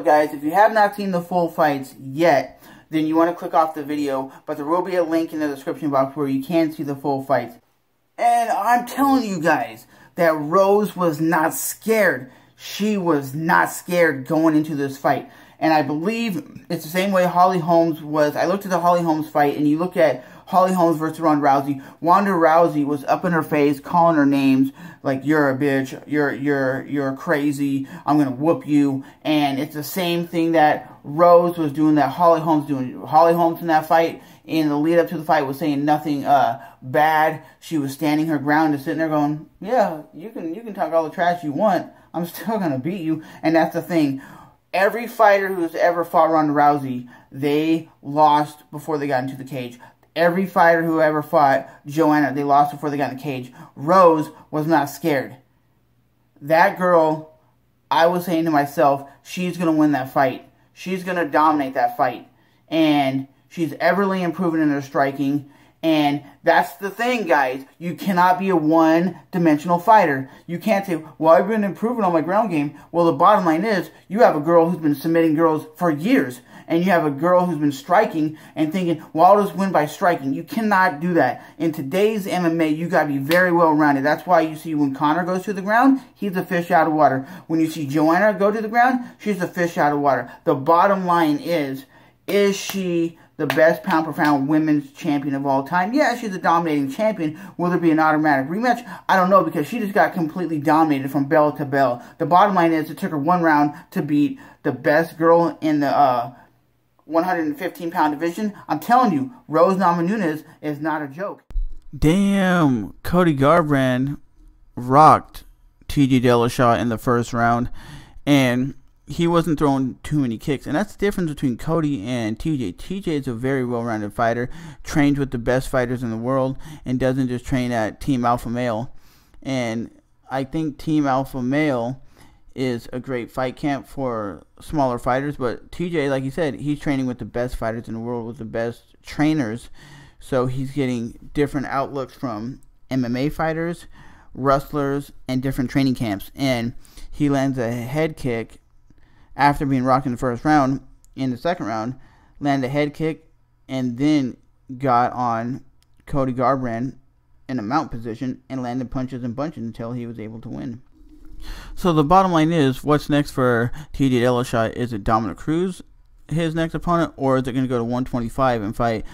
up, guys, if you have not seen the full fights yet, then you want to click off the video, but there will be a link in the description box where you can see the full fights. And I'm telling you guys that Rose was not scared. She was not scared going into this fight. And I believe it's the same way Holly Holmes was. I looked at the Holly Holmes fight, and you look at Holly Holmes versus Ronda Rousey. Ronda Rousey was up in her face, calling her names like, "You're a bitch, you're crazy, I'm gonna whoop you." And it's the same thing that Rose was doing, that Holly Holmes doing. Holly Holmes in that fight, in the lead up to the fight, was saying nothing bad. She was standing her ground and sitting there going, "Yeah, you can talk all the trash you want. I'm still gonna beat you." And that's the thing. Every fighter who's ever fought Ronda Rousey, they lost before they got into the cage. Every fighter who ever fought Joanna, they lost before they got in the cage. Rose was not scared. That girl, I was saying to myself, she's going to win that fight. She's going to dominate that fight. And she's everly improving in her striking. And that's the thing, guys. You cannot be a one-dimensional fighter. You can't say, "Well, I've been improving on my ground game." Well, the bottom line is, you have a girl who's been submitting girls for years. And you have a girl who's been striking and thinking, "Well, I'll just win by striking." You cannot do that. In today's MMA, you got to be very well-rounded. That's why you see when Conor goes to the ground, he's a fish out of water. When you see Joanna go to the ground, she's a fish out of water. The bottom line is she the best pound-for-pound women's champion of all time? Yeah, she's a dominating champion. Will there be an automatic rematch? I don't know, because she just got completely dominated from bell to bell. The bottom line is, it took her one round to beat the best girl in the 115-pound division. I'm telling you, Rose Namajunas is not a joke. Damn, Cody Garbrandt rocked TJ Dillashaw in the first round, and he wasn't throwing too many kicks. And that's the difference between Cody and TJ. TJ is a very well-rounded fighter, trains with the best fighters in the world, and doesn't just train at Team Alpha Male. And I think Team Alpha Male is a great fight camp for smaller fighters, but TJ, like you said, he's training with the best fighters in the world, with the best trainers, so he's getting different outlooks from MMA fighters, wrestlers, and different training camps. And he lands a head kick after being rocked in the first round. In the second round, landed a head kick and then got on Cody Garbrandt in a mount position and landed punches and bunches until he was able to win. So the bottom line is, what's next for TJ Dillashaw? Is it Dominic Cruz, his next opponent, or is it going to go to 125 and fight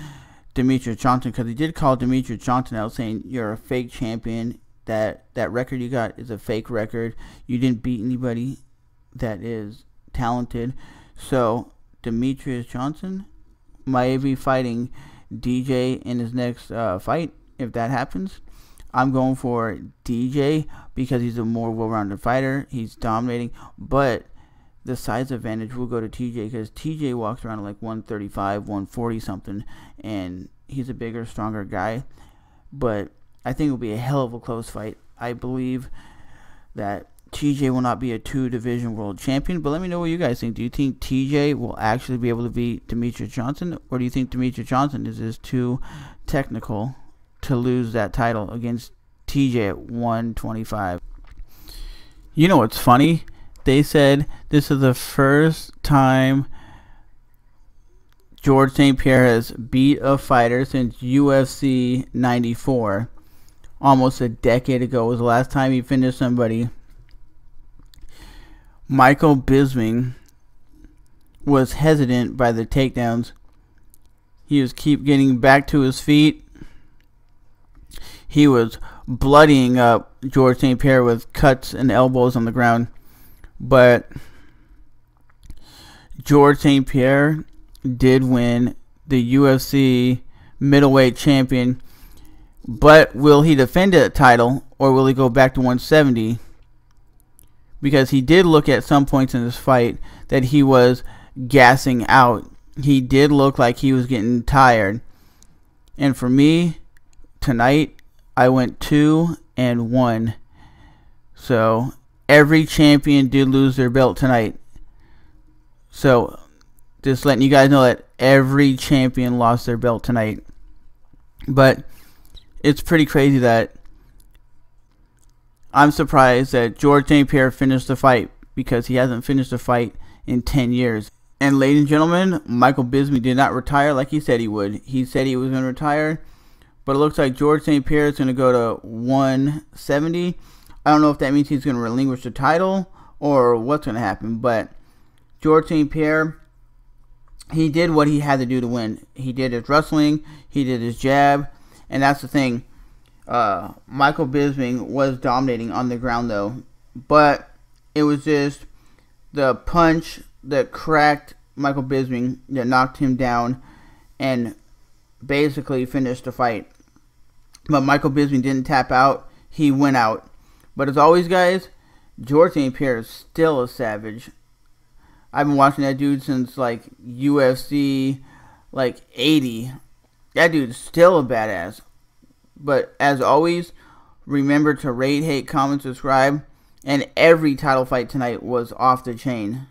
Demetrius Johnson? Because he did call Demetrius Johnson out, saying, "You're a fake champion. That record you got is a fake record. You didn't beat anybody that is talented." So Demetrius Johnson might be fighting DJ in his next fight. If that happens, I'm going for DJ because he's a more well-rounded fighter. He's dominating, but the size advantage will go to TJ because TJ walks around at like 135, 140 something, and he's a bigger, stronger guy. But I think it'll be a hell of a close fight. I believe that TJ will not be a two-division world champion, but let me know what you guys think. Do you think TJ will actually be able to beat Demetrius Johnson, or do you think Demetrius Johnson is just too technical to lose that title against TJ at 125? You know what's funny? They said this is the first time George St. Pierre has beat a fighter since UFC 94. Almost a decade ago was the last time he finished somebody. Michael Bisping was hesitant by the takedowns. He was keep getting back to his feet. He was bloodying up George St. Pierre with cuts and elbows on the ground. But George St. Pierre did win the UFC middleweight champion. But will he defend that title, or will he go back to 170? Because he did look at some points in this fight that he was gassing out. He did look like he was getting tired. And for me, tonight, I went 2-1. So every champion did lose their belt tonight. So just letting you guys know that every champion lost their belt tonight. But it's pretty crazy that I'm surprised that George St. Pierre finished the fight, because he hasn't finished a fight in 10 years. And ladies and gentlemen, Michael Bisping did not retire like he said he would. He said he was going to retire, but it looks like George St. Pierre is going to go to 170. I don't know if that means he's going to relinquish the title or what's going to happen, but George St. Pierre, he did what he had to do to win. He did his wrestling, he did his jab, and that's the thing. Michael Bisping was dominating on the ground though, but it was just the punch that cracked Michael Bisping that knocked him down and basically finished the fight. But Michael Bisping didn't tap out. He went out. But as always, guys, George St. Pierre is still a savage. I've been watching that dude since like UFC 80. That dude's still a badass. But as always, remember to rate, hate, comment, subscribe. And every title fight tonight was off the chain.